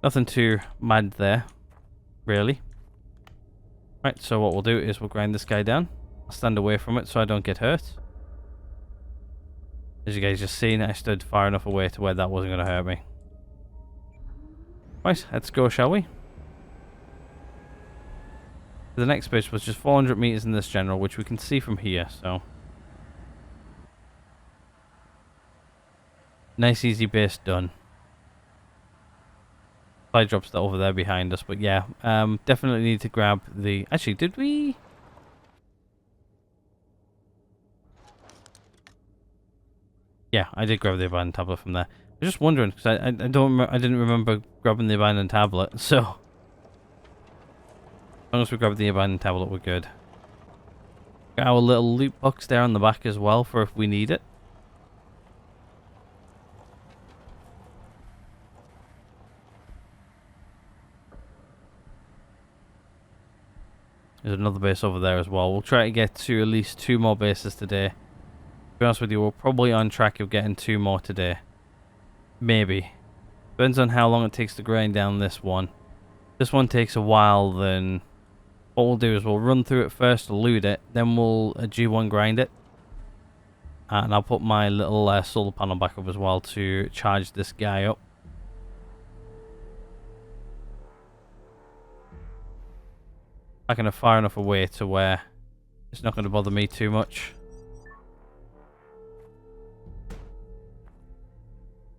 [SPEAKER 2] nothing too mad there, really. Right, so what we'll do is we'll grind this guy down. I'll stand away from it so I don't get hurt. As you guys just seen, I stood far enough away to where that wasn't going to hurt me. Right, let's go, shall we? The next base was just 400 meters in this general, which we can see from here, so. Nice easy base done. Supply drops that over there behind us, but yeah, definitely need to grab the... Actually, did we... Yeah, I did grab the abandoned tablet from there. I was just wondering, because I didn't remember grabbing the abandoned tablet, so... As long as we grab the abandoned tablet, we're good. Got our little loot box there on the back as well for if we need it. There's another base over there as well. We'll try to get to at least 2 more bases today. To be honest with you, we're probably on track of getting 2 more today. Maybe. Depends on how long it takes to grind down this one. If this one takes a while, then what we'll do is we'll run through it first, loot it, then we'll G1 grind it. And I'll put my little solar panel back up as well to charge this guy up. I can have far enough away to where it's not going to bother me too much.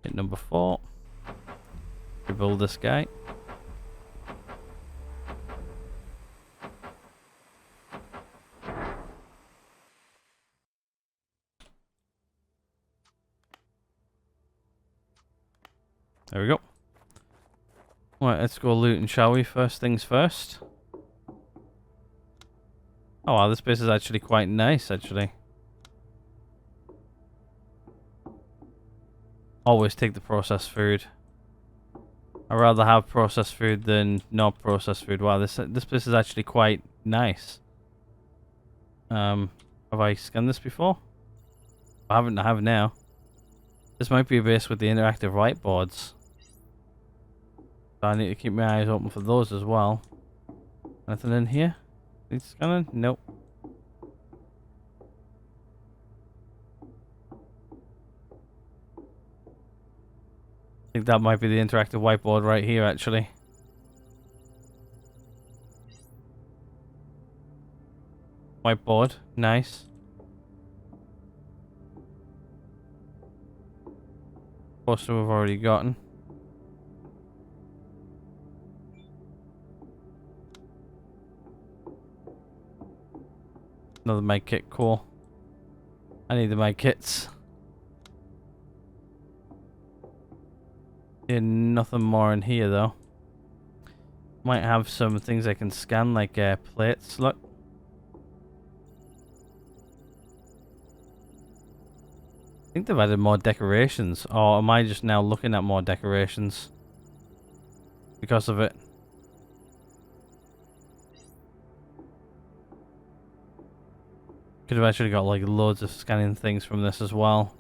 [SPEAKER 2] Hit number 4. Rebuild this guy. There we go. Right, let's go looting, shall we? First things first. Oh wow, this place is actually quite nice, actually. Always take the processed food. I'd rather have processed food than not processed food. Wow, this place is actually quite nice. Have I scanned this before? I haven't. I have now. This might be a base with the interactive whiteboards. So I need to keep my eyes open for those as well. Nothing in here? Need scanning? Nope. I think that might be the interactive whiteboard right here, actually. Whiteboard, nice. Poster we've already gotten. Another med kit, cool. I need the med kits. Yeah, nothing more in here though. Might have some things I can scan, like plates. Look. I think they've added more decorations, or am I just now looking at more decorations because of it? Could have actually got like loads of scanning things from this as well.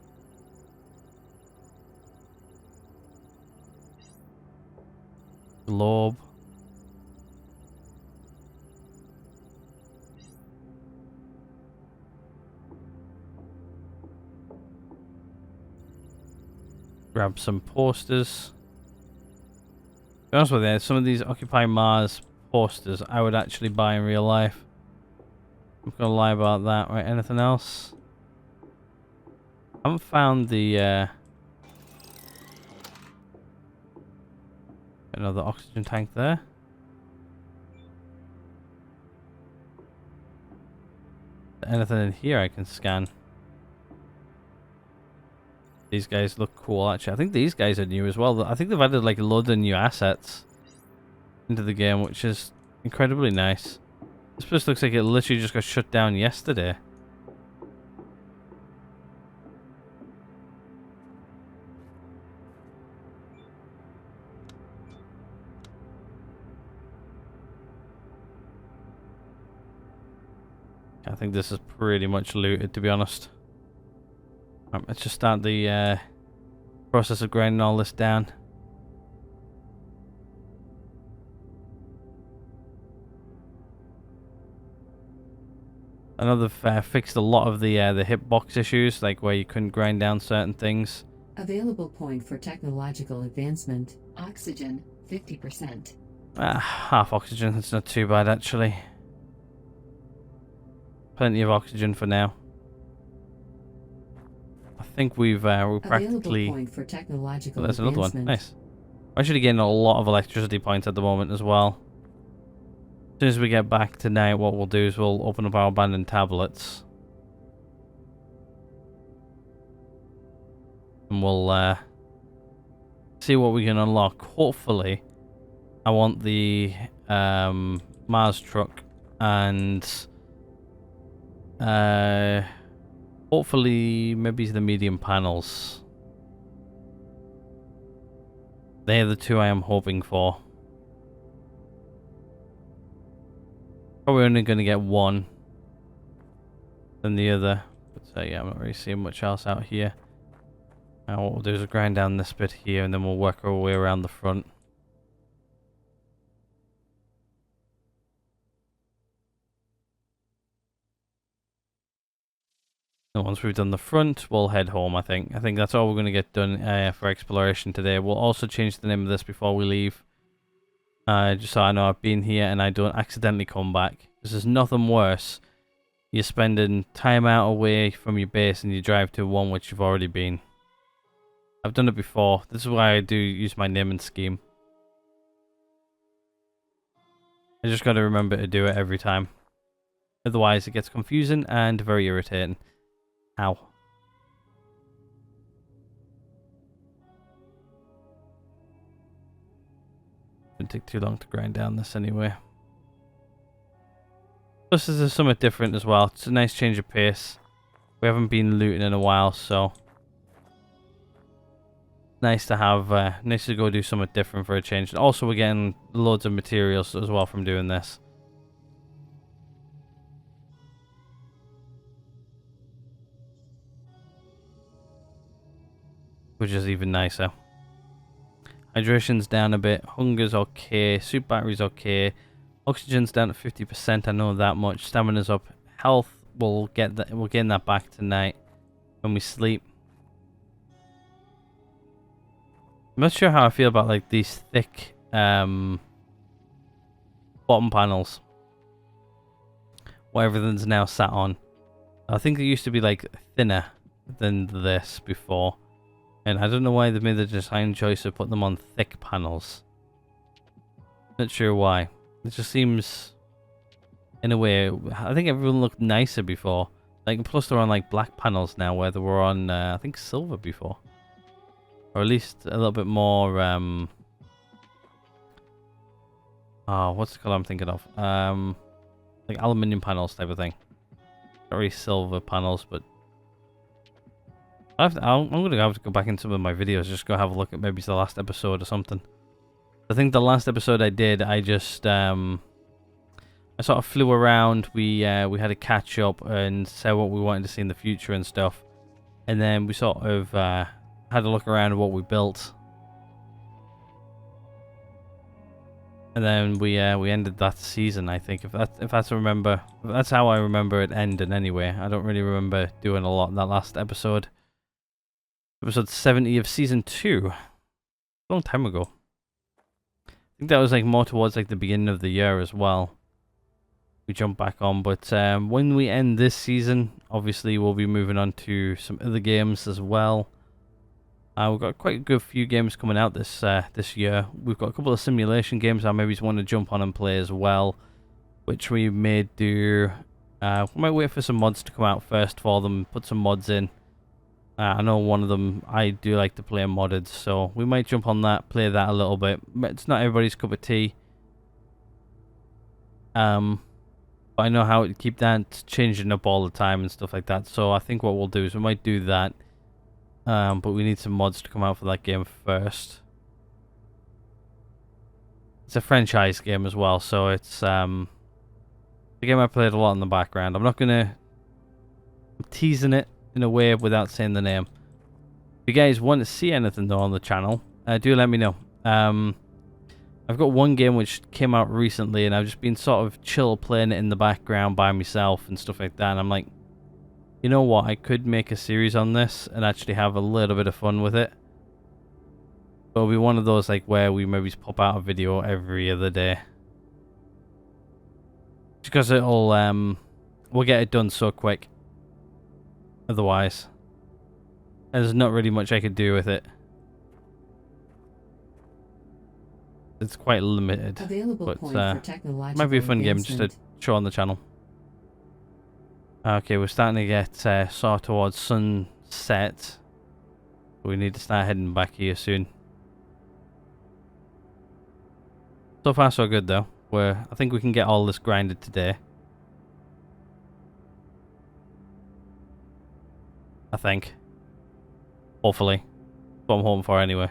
[SPEAKER 2] Globe. Grab some posters. To be honest with you, some of these Occupy Mars posters I would actually buy in real life. I'm gonna lie about that. Right, anything else? I haven't found the another oxygen tank there. Anything in here I can scan? These guys look cool, actually. I think these guys are new as well. I think they've added like a load of new assets into the game, which is incredibly nice. This place looks like it literally just got shut down yesterday. I think this is pretty much looted, to be honest. Right, let's just start the process of grinding all this down. I know they've fixed a lot of the hitbox issues, like where you couldn't grind down certain things.
[SPEAKER 1] Available point for technological advancement. Oxygen, 50%.
[SPEAKER 2] Half oxygen, that's not too bad actually. Plenty of oxygen for now. I think we're practically...
[SPEAKER 1] Available point for technological
[SPEAKER 2] there's another one,
[SPEAKER 1] advancement.
[SPEAKER 2] nice. We're actually getting a lot of electricity points at the moment as well. As soon as we get back tonight, what we'll do is we'll open up our abandoned tablets. And we'll see what we can unlock. Hopefully, I want the Mars truck and hopefully maybe the medium panels. They're the two I am hoping for. Probably only going to get one than the other. But yeah, I'm not really seeing much else out here. Now what we'll do is grind down this bit here and then we'll work our way around the front. And once we've done the front, we'll head home, I think. I think that's all we're going to get done for exploration today. We'll also change the name of this before we leave. Just so I know I've been here and I don't accidentally come back. This is nothing worse. You're spending time out away from your base and you drive to one which you've already been. I've done it before. This is why I do use my naming scheme. I just got to remember to do it every time. Otherwise it gets confusing and very irritating. Ow. Wouldn't take too long to grind down this anyway. Plus, this is somewhat different as well. It's a nice change of pace. We haven't been looting in a while, so nice to have. Nice to go do something different for a change. And also, we're getting loads of materials as well from doing this. Which is even nicer. Hydration's down a bit. Hunger's okay. Soup battery's okay. Oxygen's down to 50%. I know that much. Stamina's up. Health, we'll get that. We'll gain that back tonight when we sleep. I'm not sure how I feel about like these thick bottom panels. What everything's now sat on. I think they used to be like thinner than this before. And I don't know why they made the design choice of putting them on thick panels. Not sure why. It just seems, in a way, I think everyone looked nicer before. Like, plus they're on like black panels now, where they were on, I think, silver before. Or at least a little bit more, oh, what's the color I'm thinking of? Like aluminium panels type of thing. Not really silver panels, but I'm going to have to go back into some of my videos, just go have a look at maybe the last episode or something. I think the last episode I did, I just, I sort of flew around, we had a catch up and said what we wanted to see in the future and stuff. And then we sort of, had a look around at what we built. And then we ended that season, I think, if that's how I remember it ending anyway. I don't really remember doing a lot in that last episode. Episode 70 of season 2. A long time ago. I think that was like more towards like the beginning of the year as well. We jump back on, but when we end this season, obviously we'll be moving on to some other games as well. We've got quite a good few games coming out this year. We've got a couple of simulation games I maybe just want to jump on and play as well, which we may do. We might wait for some mods to come out first for them, put some mods in. I know one of them I do like to play modded, so we might jump on that, play that a little bit. It's not everybody's cup of tea. But I know how to keep that changing up all the time and stuff like that. So I think what we'll do is we might do that. But we need some mods to come out for that game first. It's a franchise game as well, so it's the game I played a lot in the background. I'm teasing it in a way without saying the name. If you guys want to see anything though on the channel, do let me know. I've got one game which came out recently and I've just been sort of chill playing it in the background by myself and stuff like that, and I'm like, you know what, I could make a series on this and actually have a little bit of fun with it. But it'll be one of those like where we maybe pop out a video every other day. Just because it'll, we'll get it done so quick. Otherwise, there's not really much I could do with it. It's quite limited.
[SPEAKER 1] Available
[SPEAKER 2] but
[SPEAKER 1] point for technological
[SPEAKER 2] might be a fun game just to show on the channel. Okay, we're starting to get sort of towards sunset. We need to start heading back here soon. So far so good though. I think we can get all this grinded today. I think. Hopefully. That's what I'm hoping for anyway.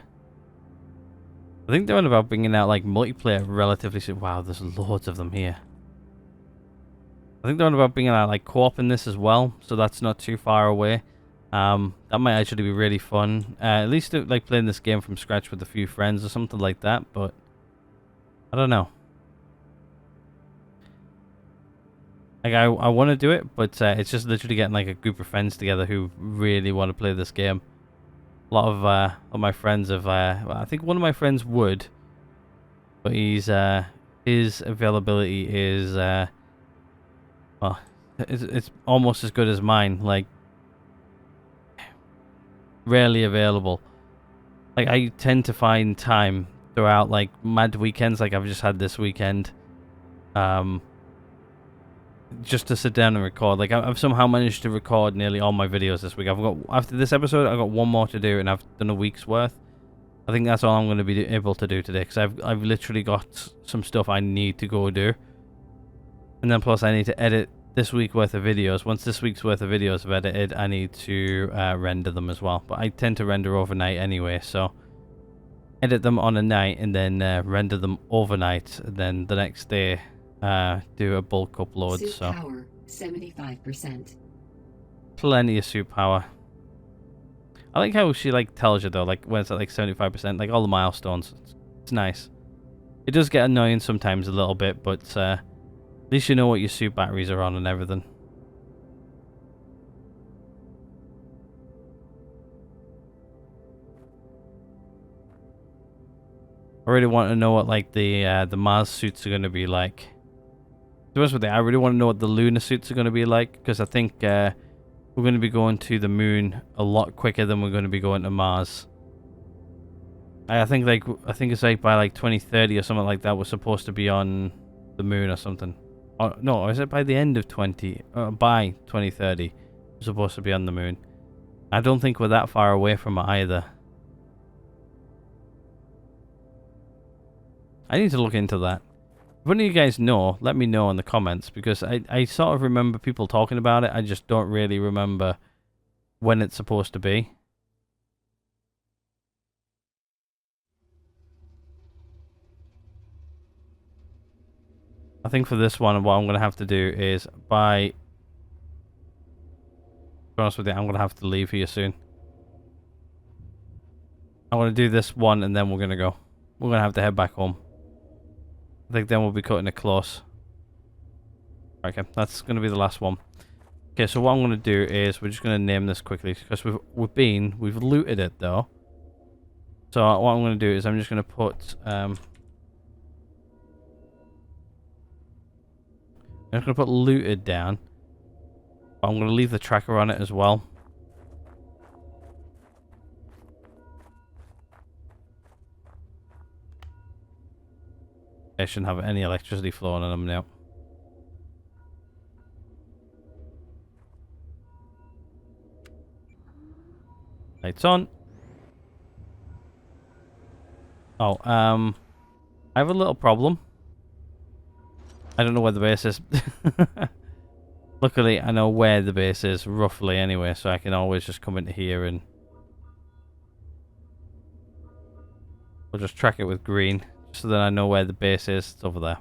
[SPEAKER 2] I think they're on about bringing out like multiplayer relatively soon. Wow, there's loads of them here. I think they're on about bringing out like co-op in this as well, so that's not too far away. That might actually be really fun. At least like playing this game from scratch with a few friends or something like that, but I don't know. Like I want to do it, but it's just literally getting like a group of friends together who really want to play this game. A lot of my friends have. Well, I think one of my friends would, but his availability is well, it's almost as good as mine. Like rarely available. Like I tend to find time throughout like mad weekends, like I've just had this weekend. Just to sit down and record. Like I've somehow managed to record nearly all my videos this week. After this episode, I've got one more to do, and I've done a week's worth. I think that's all I'm going to be able to do today, because I've literally got some stuff I need to go do. And then plus I need to edit this week's worth of videos. Once this week's worth of videos are edited, I need to render them as well. But I tend to render overnight anyway, so edit them on a night and then render them overnight, and then the next day do a bulk upload.
[SPEAKER 1] Suit
[SPEAKER 2] So
[SPEAKER 1] power 75%.
[SPEAKER 2] plenty of suit power. I like how she like tells you though, like when it's at like 75%, like all the milestones. It's nice. It does get annoying sometimes a little bit, but at least you know what your suit batteries are on and everything. I really want to know what like the Mars suits are going to be like. To be honest with you, I really want to know what the lunar suits are going to be like, because I think we're going to be going to the moon a lot quicker than we're going to be going to Mars. I think it's like by like 2030 or something like that, we're supposed to be on the moon or something. Oh, no, or is it by the end of by 2030 we're supposed to be on the moon? I don't think we're that far away from it either. I need to look into that. If any of you guys know, let me know in the comments, because I sort of remember people talking about it. I just don't really remember when it's supposed to be. I think for this one, what I'm going to have to do is to be honest with you, I'm going to have to leave here soon. I'm going to do this one and then we're going to go. We're going to have to head back home. I think then we'll be cutting it close. Okay, that's going to be the last one. Okay, so what I'm going to do is we're just going to name this quickly, because we've looted it though. So what I'm going to do is I'm just going to put I'm just going to put looted down. I'm going to leave the tracker on it as well. I shouldn't have any electricity flowing on them now. Lights on. Oh, I have a little problem. I don't know where the base is. Luckily, I know where the base is, roughly anyway, so I can always just come into here and I'll just track it with green, so that I know where the base is. It's over there.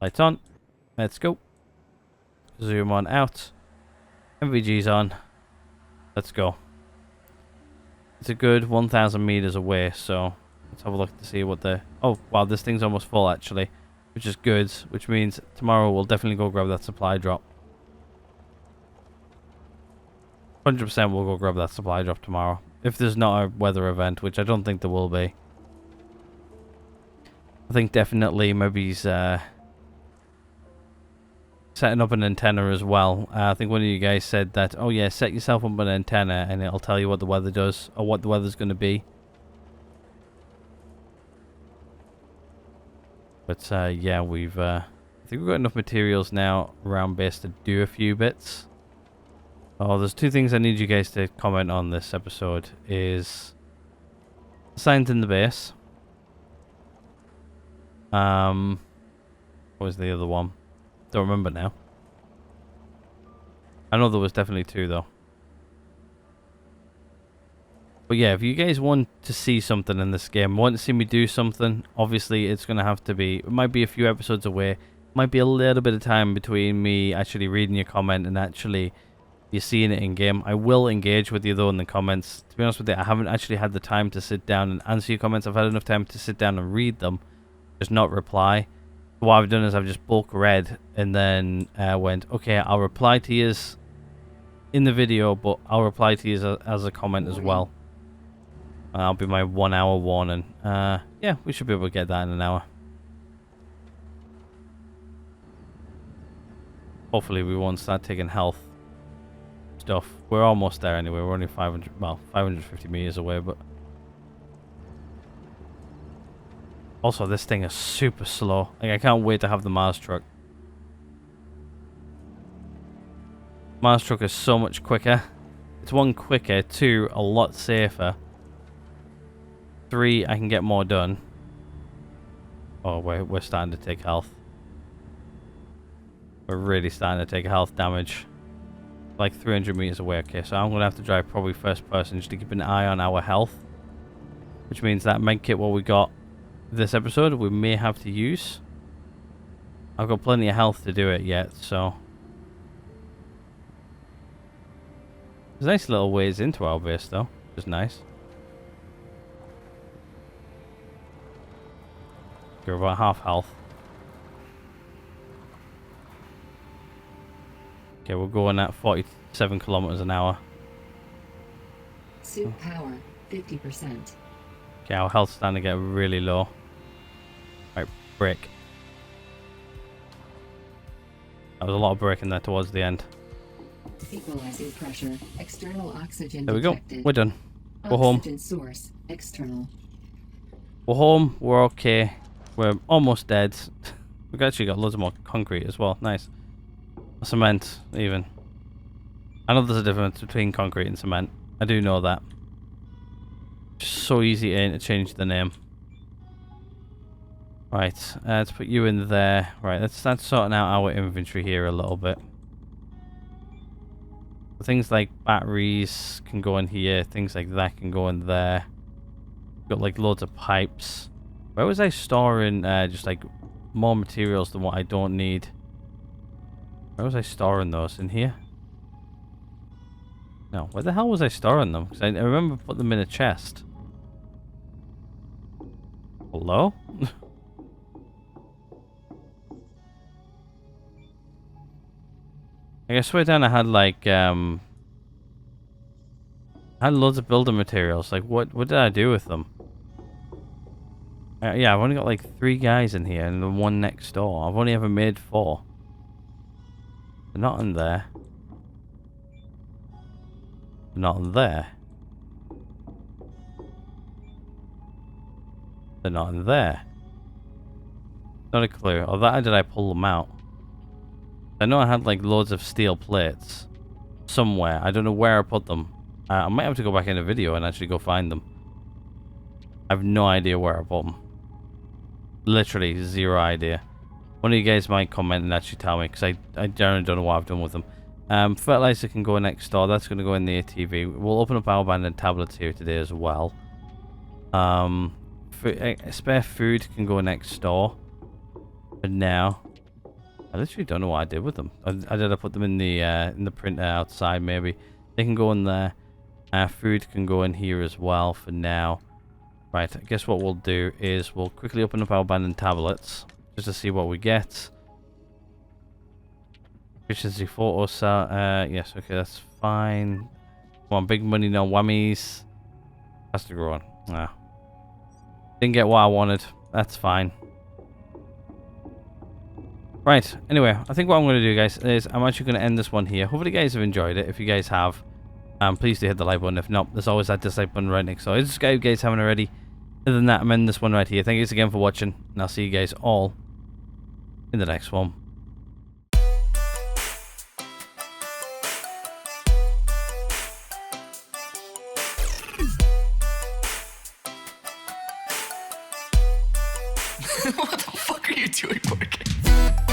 [SPEAKER 2] Lights on. Let's go. Zoom on out. MVG's on. Let's go. It's a good 1,000 meters away, so let's have a look to see what the... Oh, wow, this thing's almost full, actually. Which is good, which means tomorrow we'll definitely go grab that supply drop. 100% we'll go grab that supply drop tomorrow. If there's not a weather event, which I don't think there will be. I think definitely maybe he's setting up an antenna as well. I think one of you guys said that, oh yeah, set yourself up an antenna and it'll tell you what the weather does, or what the weather's going to be. But yeah, I think we've got enough materials now around base to do a few bits. Oh, there's two things I need you guys to comment on this episode. Is signs in the base. What was the other one? Don't remember now. I know there was definitely two though. But yeah, if you guys want to see something in this game, want to see me do something, obviously it's going to have to be, it might be a few episodes away, might be a little bit of time between me actually reading your comment and actually you seeing it in game. I will engage with you though in the comments. To be honest with you, I haven't actually had the time to sit down and answer your comments. I've had enough time to sit down and read them, just not reply. What I've done is I've just bulk read and then went, okay, I'll reply to yours in the video, but I'll reply to yours as a comment as well. That'll be my 1 hour warning. Yeah, we should be able to get that in an hour. Hopefully we won't start taking health stuff. We're almost there anyway. We're only 550 meters away, but also this thing is super slow. Like, I can't wait to have the Mars truck. Mars truck is so much quicker. It's one, quicker, two, a lot safer. 3, I can get more done. Oh, we're starting to take health. We're really starting to take health damage. Like 300 meters away. Okay, so I'm going to have to drive probably first person just to keep an eye on our health. Which means that medkit what we got this episode we may have to use. I've got plenty of health to do it yet, so... There's nice little ways into our base though, which is nice. We're about half health. Okay, we're going at 47 kilometers an hour.
[SPEAKER 1] Suit power 50%.
[SPEAKER 2] Okay, our health's starting to get really low. Right, brake. That was a lot of braking there towards the end.
[SPEAKER 1] Equalizing pressure. External oxygen
[SPEAKER 2] There we go.
[SPEAKER 1] detected.
[SPEAKER 2] We're done. We're home.
[SPEAKER 1] Oxygen source external.
[SPEAKER 2] We're home. We're okay. We're almost dead. We've actually got loads more concrete as well. Nice. Cement, even. I know there's a difference between concrete and cement. I do know that. Just so easy to interchange the name. Right, let's put you in there. Right, let's start sorting out our inventory here a little bit. Things like batteries can go in here. Things like that can go in there. Got like loads of pipes. Where was I storing just like more materials than what I don't need? Where was I storing those? In here? No, where the hell was I storing them? Because I remember putting them in a chest. Hello? I swear down I had like I had loads of building materials. Like what did I do with them? Yeah, I've only got like 3 guys in here and the one next door. I've only ever made 4. They're not in there. They're not in there. They're not in there. Not a clue. Or that, or did I pull them out? I know I had like loads of steel plates somewhere. I don't know where I put them. I might have to go back in the video and actually go find them. I have no idea where I put them. Literally 0 idea. One of you guys might comment and actually tell me, because I generally don't know what I've done with them. Fertilizer can go next door. That's going to go in the ATV. We'll open up our abandoned tablets here today as well. Spare food can go next door. But now, I literally don't know what I did with them. I did I put them in the printer outside maybe. They can go in there. Food can go in here as well for now. Right, I guess what we'll do is we'll quickly open up our abandoned tablets just to see what we get. Efficiency photo cell. Yes, okay, that's fine. Come on, big money, no whammies. Has to go on. Ah. Didn't get what I wanted. That's fine. Right, anyway, I think what I'm going to do, guys, is I'm actually going to end this one here. Hopefully you guys have enjoyed it. If you guys have, please do hit the like button. If not, there's always that dislike button right next. So I just you guys haven't already. Other than that, I'm ending this one right here. Thank you guys again for watching, and I'll see you guys all in the next one.
[SPEAKER 3] What the fuck are you doing, Morgan?